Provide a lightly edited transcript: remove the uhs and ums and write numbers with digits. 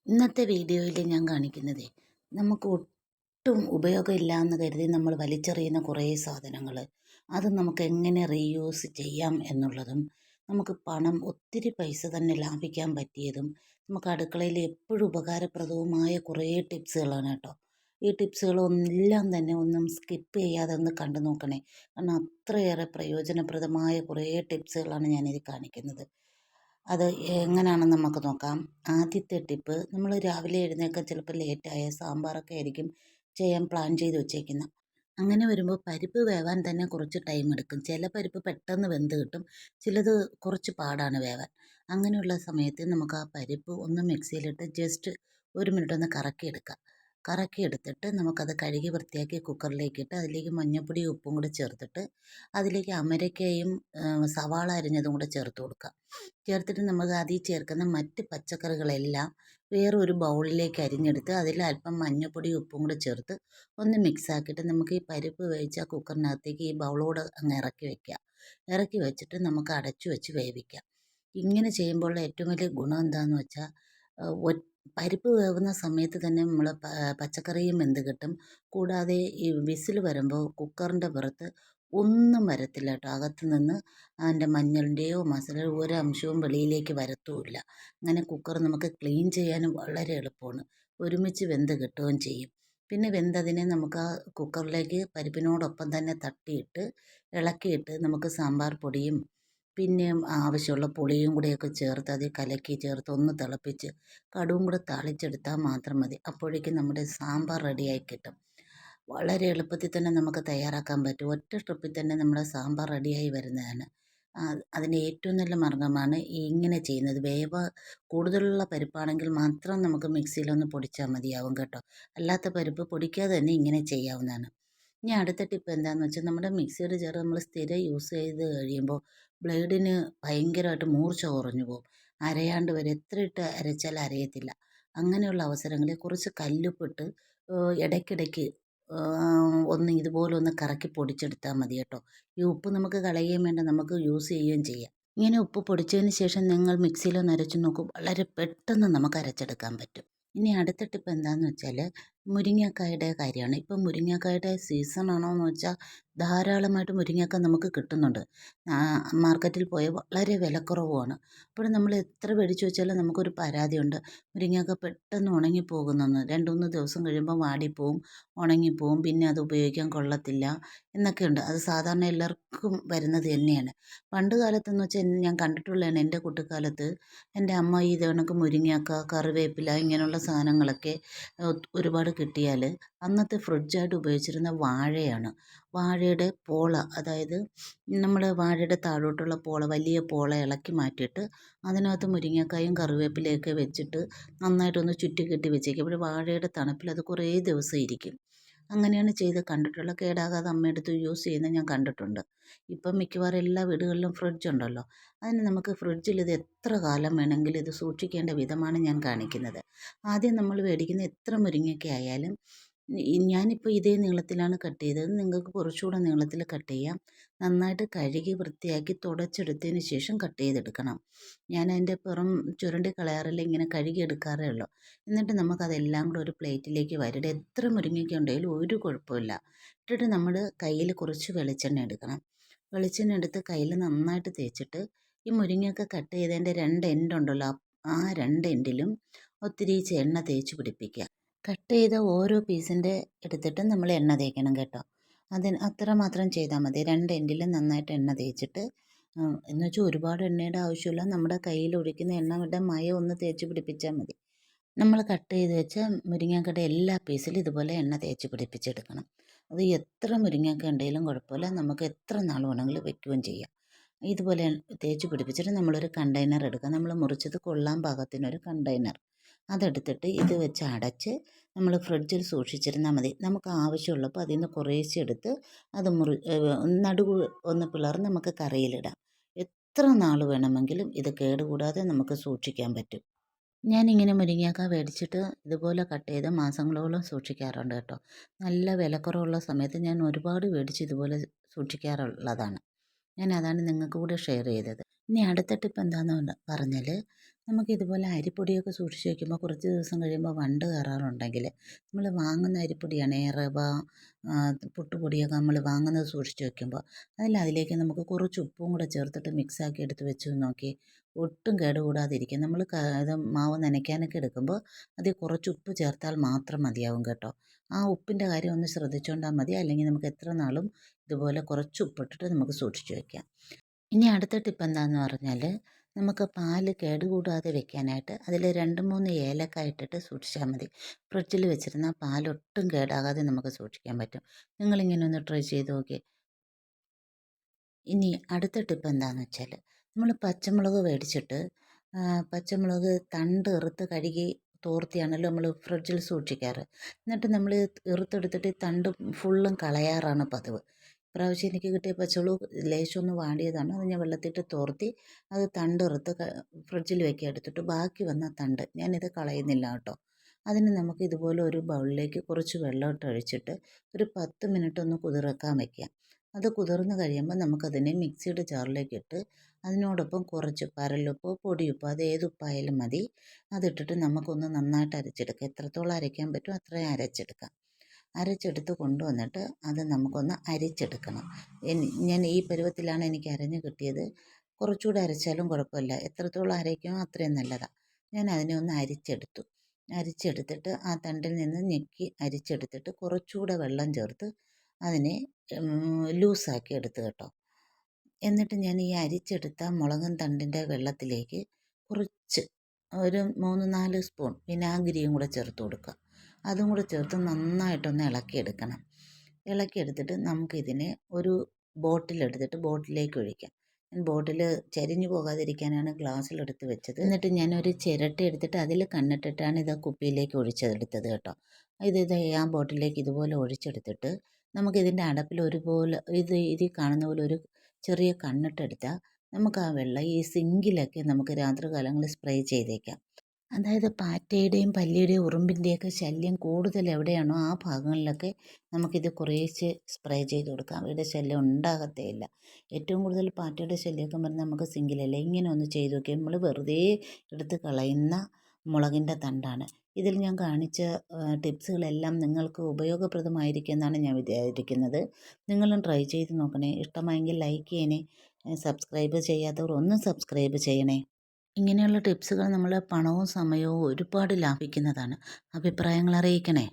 ഇന്നത്തെ വീഡിയോയിൽ ഞാൻ കാണിക്കുന്നത് നമുക്ക് ഒട്ടും ഉപയോഗമില്ല എന്ന് കരുതി നമ്മൾ വലിച്ചെറിയുന്ന കുറേ സാധനങ്ങൾ അത് നമുക്ക് എങ്ങനെ റീയൂസ് ചെയ്യാം എന്നുള്ളതും നമുക്ക് പണം ഒത്തിരി പൈസ തന്നെ ലാഭിക്കാൻ പറ്റിയതും നമുക്ക് അടുക്കളയിൽ എപ്പോഴും ഉപകാരപ്രദവുമായ കുറേ ടിപ്സുകളാണ് കേട്ടോ. ഈ ടിപ്സുകളെല്ലാം തന്നെ ഒന്നും സ്കിപ്പ് ചെയ്യാതെ ഒന്ന് കണ്ടു നോക്കണേ, കാരണം അത്രയേറെ പ്രയോജനപ്രദമായ കുറേ ടിപ്സുകളാണ് ഞാനിത് കാണിക്കുന്നത്. അത് എങ്ങനെയാണെന്ന് നമുക്ക് നോക്കാം. ആദ്യത്തെ ടിപ്പ്, നമ്മൾ രാവിലെ എഴുന്നേൽക്കാൻ ചിലപ്പോൾ ലേറ്റായ സാമ്പാറൊക്കെ ആയിരിക്കും ചെയ്യാൻ പ്ലാൻ ചെയ്ത് വെച്ചേക്കുന്നത്. അങ്ങനെ വരുമ്പോൾ പരിപ്പ് വേവാൻ തന്നെ കുറച്ച് ടൈം എടുക്കും. ചില പരിപ്പ് പെട്ടെന്ന് വെന്ത് കിട്ടും, ചിലത് കുറച്ച് പാടാണ് വേവാൻ. അങ്ങനെയുള്ള സമയത്ത് നമുക്ക് ആ പരിപ്പ് ഒന്ന് മിക്സിയിലിട്ട് ജസ്റ്റ് 1 മിനിറ്റ് ഒന്ന് കറക്കിയെടുക്കാം. കറക്കിയെടുത്തിട്ട് നമുക്കത് കഴുകി വൃത്തിയാക്കി കുക്കറിലേക്കിട്ട് അതിലേക്ക് മഞ്ഞൾപ്പൊടിയും ഉപ്പും കൂടി ചേർത്തിട്ട് അതിലേക്ക് അമരക്കയും സവാള അരിഞ്ഞതും കൂടെ ചേർത്ത് കൊടുക്കുക. ചേർത്തിട്ട് നമുക്ക് അതിൽ ചേർക്കുന്ന മറ്റ് പച്ചക്കറികളെല്ലാം വേറൊരു ബൗളിലേക്ക് അരിഞ്ഞെടുത്ത് അതിൽ അല്പം മഞ്ഞൾപ്പൊടിയും ഉപ്പും കൂടെ ചേർത്ത് ഒന്ന് മിക്സ് ആക്കിയിട്ട് നമുക്ക് ഈ പരിപ്പ് വേവിച്ച കുക്കറിനകത്തേക്ക് ഈ ബൗളോട് അങ്ങ് ഇറക്കി വയ്ക്കുക. ഇറക്കി വെച്ചിട്ട് നമുക്ക് അടച്ചു വെച്ച് വേവിക്കാം. ഇങ്ങനെ ചെയ്യുമ്പോൾ ഏറ്റവും വലിയ ഗുണം എന്താണെന്ന് വെച്ചാൽ പരിപ്പ് വേവുന്ന സമയത്ത് തന്നെ നമ്മൾ പച്ചക്കറിയും വെന്ത് കിട്ടും. കൂടാതെ ഈ വിസിൽ വരുമ്പോൾ കുക്കറിൻ്റെ പുറത്ത് ഒന്നും വരത്തില്ല കേട്ടോ. അകത്ത് നിന്ന് അതിൻ്റെ മഞ്ഞളിൻ്റെയോ മസാലയോ ഒരംശവും വെളിയിലേക്ക് വരത്തുമില്ല. അങ്ങനെ കുക്കർ നമുക്ക് ക്ലീൻ ചെയ്യാനും വളരെ എളുപ്പമാണ്. ഒരുമിച്ച് വെന്ത് കിട്ടുകയും ചെയ്യും. പിന്നെ വെന്തതിനെ നമുക്ക് ആ കുക്കറിലേക്ക് പരിപ്പിനോടൊപ്പം തന്നെ തട്ടിയിട്ട് ഇളക്കിയിട്ട് നമുക്ക് സാമ്പാർ പൊടിയും പിന്നെ ആവശ്യമുള്ള പുളിയും കൂടെയൊക്കെ ചേർത്ത് അതിൽ കലക്കി ചേർത്ത് ഒന്ന് തിളപ്പിച്ച് കടുകും കൂടെ താളിച്ചെടുത്താൽ മാത്രം മതി. അപ്പോഴേക്കും നമ്മുടെ സാമ്പാർ റെഡിയായി കിട്ടും. വളരെ എളുപ്പത്തിൽ തന്നെ നമുക്ക് തയ്യാറാക്കാൻ പറ്റും. ഒറ്റ ട്രിപ്പിൽ തന്നെ നമ്മുടെ സാമ്പാർ റെഡിയായി വരുന്നതാണ്. അതിന് ഏറ്റവും നല്ല മാർഗ്ഗമാണ് ഇങ്ങനെ ചെയ്യുന്നത്. കൂടുതലുള്ള പരിപ്പാണെങ്കിൽ മാത്രം നമുക്ക് മിക്സിയിലൊന്ന് പൊടിച്ചാൽ മതിയാവും കേട്ടോ. അല്ലാത്ത പരിപ്പ് പൊടിക്കാതെ തന്നെ ഇങ്ങനെ ചെയ്യാവുന്നതാണ്. ഇനി അടുത്ത ടിപ്പ് എന്താണെന്ന് വെച്ചാൽ, നമ്മുടെ മിക്സിയുടെ ജാർ നമ്മൾ സ്ഥിരം യൂസ് ചെയ്ത് കഴിയുമ്പോൾ ബ്ലേഡിന് ഭയങ്കരമായിട്ട് മൂർച്ച കുറഞ്ഞു പോകും. അരയാണ്ട് വരെ എത്ര ഇട്ട് അരച്ചാൽ അരയത്തില്ല. അങ്ങനെയുള്ള അവസരങ്ങളിൽ കുറച്ച് കല്ലുപ്പിട്ട് ഇടയ്ക്കിടയ്ക്ക് ഒന്ന് ഇതുപോലെ ഒന്ന് കറക്കി പൊടിച്ചെടുത്താൽ മതി കേട്ടോ. ഈ ഉപ്പ് നമുക്ക് കളയുകയും വേണ്ട, നമുക്ക് യൂസ് ചെയ്യുകയും ചെയ്യാം. ഇങ്ങനെ ഉപ്പ് പൊടിച്ചതിന് ശേഷം നിങ്ങൾ മിക്സിയിലൊന്ന് അരച്ച് നോക്കും, വളരെ പെട്ടെന്ന് നമുക്ക് അരച്ചെടുക്കാൻ പറ്റും. ഇനി അടുത്ത ടിപ്പ് എന്താണെന്ന് വെച്ചാൽ മുരിങ്ങക്കായുടെ കാര്യമാണ്. ഇപ്പം മുരിങ്ങക്കായുടെ സീസൺ ആണോ എന്ന് വെച്ചാൽ ധാരാളമായിട്ട് മുരിങ്ങക്ക നമുക്ക് കിട്ടുന്നുണ്ട്. മാർക്കറ്റിൽ പോയാൽ വളരെ വിലക്കുറവുമാണ്. അപ്പോൾ നമ്മൾ എത്ര മേടിച്ച് വെച്ചാലും നമുക്കൊരു പരാതിയുണ്ട്, മുരിങ്ങക്ക പെട്ടെന്ന് ഉണങ്ങിപ്പോകുന്നെന്ന്. 2-3 ദിവസം കഴിയുമ്പോൾ വാടിപ്പോവും, ഉണങ്ങിപ്പോവും, പിന്നെ അത് ഉപയോഗിക്കാൻ കൊള്ളത്തില്ല എന്നൊക്കെയുണ്ട്. അത് സാധാരണ എല്ലാവർക്കും വരുന്നത് തന്നെയാണ്. പണ്ട് കാലത്തെന്ന് വെച്ചാൽ ഞാൻ കണ്ടിട്ടുള്ളതാണ്. എൻ്റെ കുട്ടിക്കാലത്ത് എൻ്റെ അമ്മ ഇത് കണക്ക് മുരിങ്ങക്ക, കറിവേപ്പില ഇങ്ങനെയുള്ള സാധനങ്ങളൊക്കെ ഒരുപാട് കിട്ടിയാൽ അന്നത്തെ ഫ്രിഡ്ജായിട്ട് ഉപയോഗിച്ചിരുന്ന വാഴയാണ്. വാഴയുടെ പോള, അതായത് നമ്മൾ വാഴയുടെ താഴോട്ടുള്ള പോള, വലിയ പോള ഇളക്കി മാറ്റിയിട്ട് അതിനകത്ത് മുരിങ്ങക്കായും കറിവേപ്പിലയൊക്കെ വെച്ചിട്ട് നന്നായിട്ടൊന്ന് ചുറ്റി കെട്ടി വെച്ചേക്കും. അപ്പോൾ വാഴയുടെ തണുപ്പിൽ അത് കുറേ ദിവസം ഇരിക്കും. അങ്ങനെയാണ് ചെയ്ത് കണ്ടിട്ടുള്ള. കേടാകാതെ അമ്മയെടുത്ത് യൂസ് ചെയ്യുന്നത് ഞാൻ കണ്ടിട്ടുണ്ട്. ഇപ്പം മിക്കവാറും എല്ലാ വീടുകളിലും ഫ്രിഡ്ജ് ഉണ്ടല്ലോ. അതിന് നമുക്ക് ഫ്രിഡ്ജിൽ ഇത് എത്ര കാലം വേണമെങ്കിലും ഇത് സൂക്ഷിക്കേണ്ട വിധമാണ് ഞാൻ കാണിക്കുന്നത്. ആദ്യം നമ്മൾ മേടിക്കുന്ന എത്ര മുരിങ്ങയ്ക്ക ആയാലും ഞാനിപ്പോൾ ഇതേ നീളത്തിലാണ് കട്ട് ചെയ്തത്. നിങ്ങൾക്ക് കുറച്ചുകൂടെ നീളത്തിൽ കട്ട് ചെയ്യാം. നന്നായിട്ട് കഴുകി വൃത്തിയാക്കി തുടച്ചെടുത്തതിന് ശേഷം കട്ട് ചെയ്തെടുക്കണം. ഞാൻ അതിൻ്റെ പുറം ചുരണ്ടി കളയാറില്ല, ഇങ്ങനെ കഴുകി എടുക്കാറേ ഉള്ളൂ. എന്നിട്ട് നമുക്കതെല്ലാം കൂടെ ഒരു പ്ലേറ്റിലേക്ക് വരിടുക. എത്ര മുരിങ്ങയ്ക്ക ഉണ്ടെങ്കിലും ഒരു കുഴപ്പമില്ല. ഇട്ടിട്ട് നമ്മൾ കയ്യിൽ കുറച്ച് വെളിച്ചെണ്ണ എടുക്കണം. വെളിച്ചെണ്ണ എടുത്ത് കയ്യിൽ നന്നായിട്ട് തേച്ചിട്ട് ഈ മുരിങ്ങയ്ക്ക കട്ട് ചെയ്തതിൻ്റെ 2 എൻഡ് ഉണ്ടല്ലോ, ആ 2 എൻഡിലും ഒത്തിരിച്ച് എണ്ണ തേച്ച് പിടിപ്പിക്കുക. കട്ട് ചെയ്ത ഓരോ പീസിൻ്റെ എടുത്തിട്ട് നമ്മൾ എണ്ണ തേക്കണം കേട്ടോ. അതിന് അത്ര മാത്രം ചെയ്താൽ മതി. 2 എൻഡിലും നന്നായിട്ട് എണ്ണ തേച്ചിട്ട്, എന്ന് വെച്ചാൽ ഒരുപാട് എണ്ണയുടെ ആവശ്യമില്ല. നമ്മുടെ കയ്യിൽ ഒഴിക്കുന്ന എണ്ണയുടെ മയം ഒന്ന് തേച്ച് പിടിപ്പിച്ചാൽ മതി. നമ്മൾ കട്ട് ചെയ്ത് വെച്ച മുരിങ്ങക്കയുടെ എല്ലാ പീസിലും ഇതുപോലെ എണ്ണ തേച്ച് പിടിപ്പിച്ചെടുക്കണം. അത് എത്ര മുരിങ്ങക്ക ഉണ്ടെങ്കിലും കുഴപ്പമില്ല, നമുക്ക് എത്ര നാൾ വേണമെങ്കിലും വെക്കുകയും ചെയ്യാം. ഇതുപോലെ തേച്ച് പിടിപ്പിച്ചിട്ട് നമ്മളൊരു കണ്ടെയ്നർ എടുക്കുക. നമ്മൾ മുറിച്ചത് കൊള്ളാൻ പാകത്തിനൊരു കണ്ടെയ്നർ അതെടുത്തിട്ട് ഇത് വെച്ച് അടച്ച് നമ്മൾ ഫ്രിഡ്ജിൽ സൂക്ഷിച്ചിരുന്നാൽ മതി. നമുക്ക് ആവശ്യമുള്ളപ്പോൾ അതിൽ നിന്ന് കുറേശ്ശെ എടുത്ത് അത് നടുവ് ഒന്ന് പിളർന്ന് നമുക്ക് കറിയിലിടാം. എത്ര നാൾ വേണമെങ്കിലും ഇത് കേടുകൂടാതെ നമുക്ക് സൂക്ഷിക്കാൻ പറ്റും. ഞാനിങ്ങനെ മുരിങ്ങക്ക മേടിച്ചിട്ട് ഇതുപോലെ കട്ട് ചെയ്ത് മാസങ്ങളോളം സൂക്ഷിക്കാറുണ്ട് കേട്ടോ. നല്ല വിലക്കുറവുള്ള സമയത്ത് ഞാൻ ഒരുപാട് മേടിച്ച് ഇതുപോലെ സൂക്ഷിക്കാറുള്ളതാണ്. ഞാൻ അതാണ് നിങ്ങൾക്ക് കൂടെ ഷെയർ ചെയ്തത്. ഇനി അടുത്ത ടിപ്പ് എന്താണെന്ന് പറഞ്ഞാൽ, നമുക്കിതുപോലെ അരിപ്പൊടിയൊക്കെ സൂക്ഷിച്ച് വയ്ക്കുമ്പോൾ കുറച്ച് ദിവസം കഴിയുമ്പോൾ വണ്ട് കയറാറുണ്ടെങ്കിൽ നമ്മൾ വാങ്ങുന്ന അരിപ്പൊടിയാണ് റവ, പുട്ടുപൊടിയൊക്കെ നമ്മൾ വാങ്ങുന്നത് സൂക്ഷിച്ച് വയ്ക്കുമ്പോൾ അതിലേക്ക് നമുക്ക് കുറച്ച് ഉപ്പും കൂടെ ചേർത്തിട്ട് മിക്സാക്കി എടുത്ത് വെച്ച് നോക്കി ഒട്ടും കേടുകൂടാതിരിക്കും. നമ്മൾ ഇത് മാവ് നനയ്ക്കാനൊക്കെ എടുക്കുമ്പോൾ അതിൽ കുറച്ച് ഉപ്പ് ചേർത്താൽ മാത്രം മതിയാവും കേട്ടോ. ആ ഉപ്പിൻ്റെ കാര്യം ഒന്ന് ശ്രദ്ധിച്ചുകൊണ്ടാൽ മതി. അല്ലെങ്കിൽ നമുക്ക് എത്ര നാളും ഇതുപോലെ കുറച്ച് ഉപ്പിട്ടിട്ട് നമുക്ക് സൂക്ഷിച്ച് വയ്ക്കാം. ഇനി അടുത്ത ടിപ്പ് എന്താണെന്ന് പറഞ്ഞാൽ നമുക്ക് പാല് കേടുകൂടാതെ വെക്കാനായിട്ട് അതിൽ 2-3 ഏലക്ക ഇട്ടിട്ട് സൂക്ഷിച്ചാൽ മതി. ഫ്രിഡ്ജിൽ വെച്ചിരുന്നാൽ പാലൊട്ടും കേടാകാതെ നമുക്ക് സൂക്ഷിക്കാൻ പറ്റും. നിങ്ങളിങ്ങനെ ഒന്ന് ട്രൈ ചെയ്ത് നോക്കിയേ. ഇനി അടുത്ത ടിപ്പ് എന്താണെന്ന് വെച്ചാൽ നമ്മൾ പച്ചമുളക് മേടിച്ചിട്ട് പച്ചമുളക് തണ്ട് ഇറുത്ത് കഴുകി തോർത്തിയാണല്ലോ നമ്മൾ ഫ്രിഡ്ജിൽ സൂക്ഷിക്കാറ്. എന്നിട്ട് നമ്മൾ ഇറുത്തെടുത്തിട്ട് ഈ തണ്ട് ഫുള്ളും കളയാറാണ് പതിവ്. ഇപ്രാവശ്യം എനിക്ക് കിട്ടിയ പച്ചമുളക് ലേശം ഒന്ന് വാടിയതാണ്. അത് ഞാൻ വെള്ളത്തിട്ട് തോർത്തി അത് തണ്ടിറുത്ത് ഫ്രിഡ്ജിൽ വെക്കാൻ എടുത്തിട്ട് ബാക്കി വന്ന തണ്ട് ഞാനിത് കളയുന്നില്ല കേട്ടോ. അതിന് നമുക്ക് ഇതുപോലെ ഒരു ബൗളിലേക്ക് കുറച്ച് വെള്ളം ഒഴിച്ചിട്ട് ഒരു 10 മിനിറ്റ് ഒന്ന് കുതിർക്കാൻ വയ്ക്കാം. അത് കുതിർന്ന് കഴിയുമ്പോൾ നമുക്കതിനെ മിക്സിയുടെ ജാറിലേക്ക് ഇട്ട് അതിനോടൊപ്പം കുറച്ച് പരലുപ്പോ പൊടിയുപ്പോ അത് ഏത് ഉപ്പായാലും മതി. അതിട്ടിട്ട് നമുക്കൊന്ന് നന്നായിട്ട് അരച്ചെടുക്കാം. എത്രത്തോളം അരയ്ക്കാൻ പറ്റും അത്രയും അരച്ചെടുക്കാം. അരച്ചെടുത്ത് കൊണ്ടുവന്നിട്ട് അത് നമുക്കൊന്ന് അരിച്ചെടുക്കണം. ഞാൻ ഈ പരുവത്തിലാണ് എനിക്ക് അരഞ്ഞ് കിട്ടിയത്. കുറച്ചുകൂടെ അരച്ചാലും കുഴപ്പമില്ല. എത്രത്തോളം അരയ്ക്കുമോ അത്രയും നല്ലതാണ്. ഞാൻ അതിനെ ഒന്ന് അരിച്ചെടുത്തു. അരിച്ചെടുത്തിട്ട് ആ തണ്ടിൽ നിന്ന് ഞെക്കി അരിച്ചെടുത്തിട്ട് കുറച്ചുകൂടെ വെള്ളം ചേർത്ത് അതിനെ ലൂസാക്കി എടുത്തു കേട്ടോ. എന്നിട്ട് ഞാൻ ഈ അരിച്ചെടുത്ത മുളകും തണ്ടിൻ്റെ വെള്ളത്തിലേക്ക് കുറച്ച് ഒരു 3-4 സ്പൂൺ വിനാഗിരിയും കൂടെ ചേർത്ത് കൊടുക്കുക. അതും കൂടെ ചേർത്ത് നന്നായിട്ടൊന്ന് ഇളക്കിയെടുക്കണം. ഇളക്കിയെടുത്തിട്ട് നമുക്കിതിനെ ഒരു ബോട്ടിലെടുത്തിട്ട് ബോട്ടിലേക്ക് ഒഴിക്കാം. ഞാൻ ബോട്ടിൽ ചരിഞ്ഞു പോകാതിരിക്കാനാണ് ഗ്ലാസ്സിലെടുത്ത് വെച്ചത്. എന്നിട്ട് ഞാനൊരു ചിരട്ട എടുത്തിട്ട് അതിൽ കണ്ണിട്ടിട്ടാണ് ഇത് കുപ്പിയിലേക്ക് ഒഴിച്ചെടുത്തത് കേട്ടോ. ഇത് ആ ബോട്ടിലേക്ക് ഇതുപോലെ ഒഴിച്ചെടുത്തിട്ട് നമുക്കിതിൻ്റെ അടപ്പിൽ ഒരുപോലെ ഇതിൽ കാണുന്ന പോലെ ഒരു ചെറിയ കണ്ണിട്ടെടുത്താൽ നമുക്ക് ആ വെള്ളം ഈ സിങ്കിലൊക്കെ നമുക്ക് രാത്രി കാലങ്ങളിൽ സ്പ്രേ ചെയ്തേക്കാം. അതായത് പാറ്റയുടെയും പല്ലിയുടെയും ഉറുമ്പിൻ്റെയൊക്കെ ശല്യം കൂടുതൽ എവിടെയാണോ ആ ഭാഗങ്ങളിലൊക്കെ നമുക്കിത് കുറേശ്ശെ സ്പ്രേ ചെയ്ത് കൊടുക്കാം. അവയുടെ ശല്യം ഉണ്ടാകത്തേയില്ല. ഏറ്റവും കൂടുതൽ പാറ്റയുടെ ശല്യമൊക്കെ പറഞ്ഞാൽ നമുക്ക് സിങ്കിലല്ലേ. ഇങ്ങനെ ഒന്ന് ചെയ്ത് നോക്കിയാൽ നമ്മൾ വെറുതെ എടുത്ത് കളയുന്ന മുളകിൻ്റെ തണ്ടാണ്. ഇതിൽ ഞാൻ കാണിച്ച ടിപ്സുകളെല്ലാം നിങ്ങൾക്ക് ഉപയോഗപ്രദമായിരിക്കുമെന്നാണ് ഞാൻ വിചാരിക്കുന്നത്. നിങ്ങളും ട്രൈ ചെയ്ത് നോക്കണേ. ഇഷ്ടമായെങ്കിൽ ലൈക്ക് ചെയ്യണേ. സബ്സ്ക്രൈബ് ചെയ്യാത്തവർ ഒന്ന് സബ്സ്ക്രൈബ് ചെയ്യണേ. ഇങ്ങനെയുള്ള ടിപ്സുകൾ നമ്മൾ പണവും സമയവും ഒരുപാട് ലാഭിക്കുന്നതാണ്. അഭിപ്രായങ്ങൾ അറിയിക്കണേ.